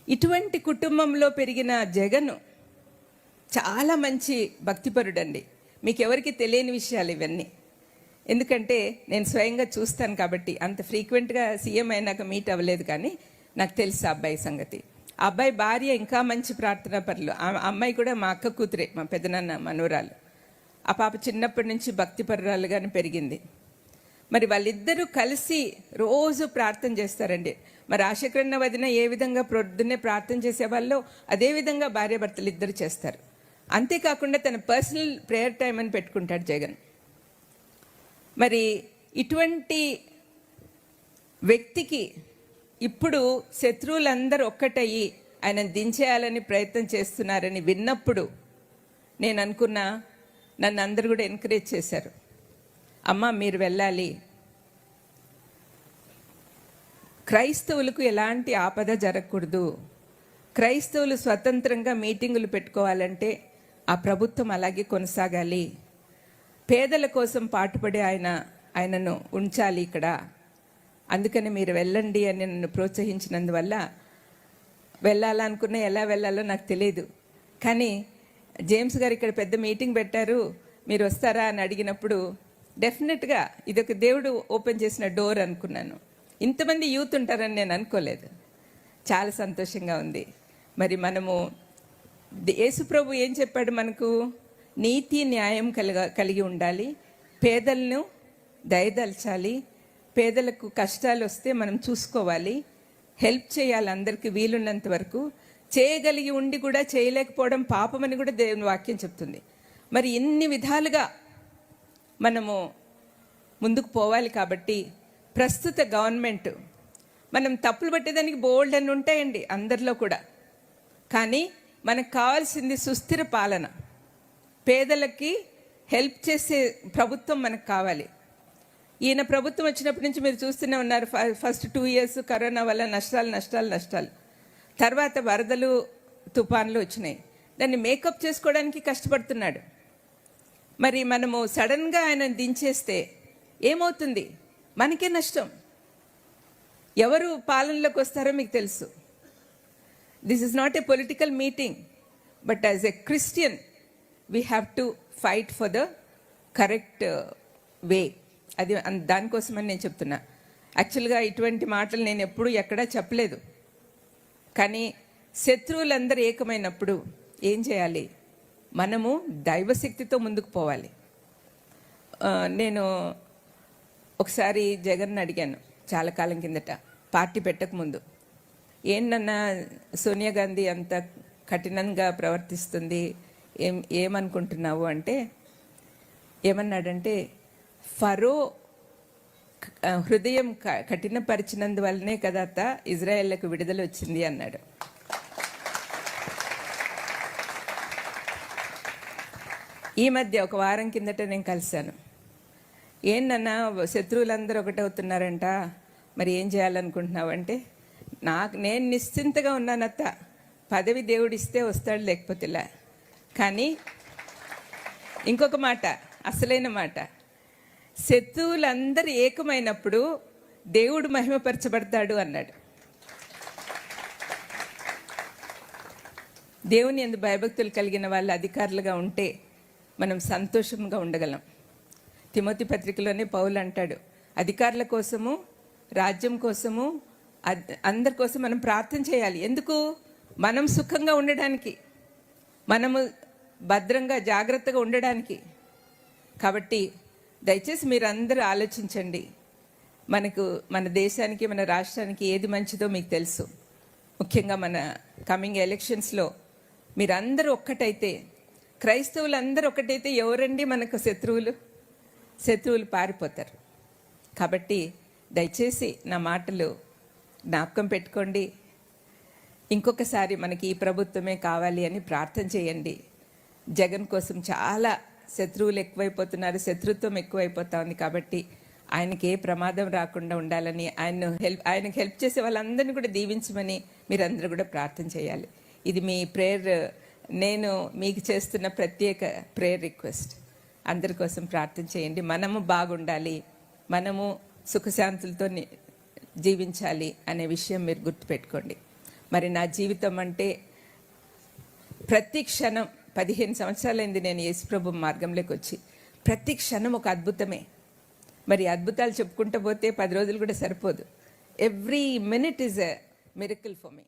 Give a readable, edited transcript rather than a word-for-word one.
ఇటువంటి కుటుంబంలో పెరిగిన జగన్ చాలా మంచి భక్తిపరుడండి. మీకు ఎవరికి తెలియని విషయాలు ఇవన్నీ, ఎందుకంటే నేను స్వయంగా చూస్తాను కాబట్టి. అంత ఫ్రీక్వెంట్గా సీఎం అయినాక మీట్ అవ్వలేదు, కానీ నాకు తెలుసు ఆ అబ్బాయి సంగతి. ఆ అబ్బాయి భార్య ఇంకా మంచి ప్రార్థనా పరులు. ఆ అమ్మాయి కూడా మా అక్క కూతురే, మా పెదనాన్న మనవరాలు. ఆ పాప చిన్నప్పటి నుంచి భక్తిపరురాలుగానే పెరిగింది. మరి వాళ్ళిద్దరూ కలిసి రోజు ప్రార్థన చేస్తారండి. మరి ఆశకరణ వదిన ఏ విధంగా పొద్దున్నే ప్రార్థన చేసేవాళ్ళో అదేవిధంగా భార్యాభర్తలు ఇద్దరు చేస్తారు. అంతేకాకుండా తన పర్సనల్ ప్రేయర్ టైం అని పెట్టుకుంటాడు జగన్. మరి ఇటువంటి వ్యక్తికి ఇప్పుడు శత్రువులందరూ ఒక్కటయ్యి ఆయన దించేయాలని ప్రయత్నం చేస్తున్నారని విన్నప్పుడు నేను అనుకున్నా, నన్ను అందరూ కూడా ఎంకరేజ్ చేశారు. అమ్మ మీరు వెళ్ళాలి, క్రైస్తవులకు ఎలాంటి ఆపద జరగకూడదు, క్రైస్తవులు స్వతంత్రంగా మీటింగులు పెట్టుకోవాలంటే ఆ ప్రభుత్వం అలాగే కొనసాగాలి, పేదల కోసం పాటుపడే ఆయనను ఉంచాలి ఇక్కడ, అందుకని మీరు వెళ్ళండి అని నన్ను ప్రోత్సహించినందువల్ల వెళ్ళాలనుకున్నా ఎలా వెళ్ళాలో నాకు తెలియదు. కానీ జేమ్స్ గారు ఇక్కడ పెద్ద మీటింగ్ పెట్టారు, మీరు వస్తారా అని అడిగినప్పుడు డెఫినెట్గా ఇదొక దేవుడు ఓపెన్ చేసిన డోర్ అనుకున్నాను. ఇంతమంది యూత్ ఉంటారని నేను అనుకోలేదు. చాలా సంతోషంగా ఉంది. మరి మనము యేసుప్రభు ఏం చెప్పాడు మనకు? నీతి న్యాయం కలిగి ఉండాలి, పేదలను దయదల్చాలి, పేదలకు కష్టాలు వస్తే మనం చూసుకోవాలి, హెల్ప్ చేయాలి అందరికీ వీలున్నంత వరకు. చేయగలిగి ఉండి కూడా చేయలేకపోవడం పాపమని కూడా దేవుని వాక్యం చెప్తుంది. మరి ఇన్ని విధాలుగా మనము ముందుకు పోవాలి. కాబట్టి ప్రస్తుత గవర్నమెంట్, మనం తప్పులు పట్టేదానికి బోల్డ్ అని ఉంటాయండి అందరిలో కూడా, కానీ మనకు కావాల్సింది సుస్థిర పాలన, పేదలకి హెల్ప్ చేసే ప్రభుత్వం మనకు కావాలి. ఈయన ప్రభుత్వం వచ్చినప్పటి నుంచి మీరు చూస్తూనే ఉన్నారు. ఫస్ట్ 2 years కరోనా వల్ల నష్టాలు, తర్వాత వరదలు తుఫాన్లు వచ్చినాయి. దాన్ని మేకప్ చేసుకోవడానికి కష్టపడుతున్నాడు. మరి మనము సడన్గా ఆయన దించేస్తే ఏమవుతుంది? మనకే నష్టం. ఎవరు పాలనలోకి వస్తారో మీకు తెలుసు. This is not a political meeting, but as a Christian we have to fight for the correct way. అది దానికోసమని నేను చెప్తున్నా. యాక్చువల్గా ఇటువంటి మాటలు నేను ఎప్పుడూ ఎక్కడా చెప్పలేదు. కానీ శత్రువులందరూ ఏకమైనప్పుడు ఏం చేయాలి? మనము దైవశక్తితో ముందుకు పోవాలి. నేను ఒకసారి జగన్ అడిగాను చాలా కాలం కిందట, పార్టీ పెట్టకముందు, ఏంటన్నా సోనియా గాంధీ అంత కఠినంగా ప్రవర్తిస్తుంది, ఏమనుకుంటున్నావు అంటే, ఏమన్నాడంటే, ఫరో హృదయం కఠినపరిచినందువల్లనే కదా ఇజ్రాయెల్లకు విడుదల వచ్చింది అన్నాడు. ఈ మధ్య ఒక వారం కిందట నేను కలిశాను. ఏంటన్నా శత్రువులందరూ ఒకటవుతున్నారంట, మరి ఏం చేయాలనుకుంటున్నావు అంటే, నేను నిశ్చింతగా ఉన్నానత్త, పదవి దేవుడిస్తే వస్తాడు, లేకపోతేలా. కానీ ఇంకొక మాట, అసలైన మాట, శత్రువులందరూ ఏకమైనప్పుడు దేవుడు మహిమపరచబడతాడు అన్నాడు. దేవుని యందు భయభక్తులు కలిగిన వాళ్ళు అధికారులుగా ఉంటే మనం సంతోషంగా ఉండగలం. తిమోతి పత్రికలోనే పౌలు అంటాడు, అధికారుల కోసము, రాజ్యం కోసము, అందరి కోసం మనం ప్రార్థన చేయాలి. ఎందుకు? మనం సుఖంగా ఉండడానికి, మనము భద్రంగా జాగ్రత్తగా ఉండడానికి. కాబట్టి దయచేసి మీరు అందరూ ఆలోచించండి. మన దేశానికి, మన రాష్ట్రానికి ఏది మంచిదో మీకు తెలుసు. ముఖ్యంగా మన కమింగ్ ఎలక్షన్స్లో మీరందరూ ఒక్కటైతే, క్రైస్తవులందరూ ఒకటైతే ఎవరండి మనకు శత్రువులు పారిపోతారు. కాబట్టి దయచేసి నా మాటలు జ్ఞాపకం పెట్టుకోండి. ఇంకొకసారి మనకి ఈ ప్రభుత్వమే కావాలి అని ప్రార్థన చేయండి. జగన్ కోసం చాలా శత్రువులు ఎక్కువైపోతున్నారు, శత్రుత్వం ఎక్కువైపోతా ఉంది. కాబట్టి ఆయనకి ఏ ప్రమాదం రాకుండా ఉండాలని, ఆయనకు హెల్ప్ చేసే వాళ్ళందరినీ కూడా దీవించమని మీరందరూ కూడా ప్రార్థన చేయాలి. ఇది మీ ప్రేయర్, నేను మీకు చేస్తున్న ప్రత్యేక ప్రేయర్ రిక్వెస్ట్. అందరి కోసం ప్రార్థన చేయండి. మనము బాగుండాలి, మనము సుఖశాంతులతో జీవించాలి అనే విషయం మీరు గుర్తుపెట్టుకోండి. మరి నా జీవితం అంటే ప్రతి క్షణం 15 సంవత్సరాలైంది నేను యేసుప్రభు మార్గంలోకి వచ్చి. ప్రతి క్షణం ఒక అద్భుతమే. మరి అద్భుతాలు చెప్పుకుంటూ పోతే 10 రోజులు కూడా సరిపోదు. Every minute is a miracle for me.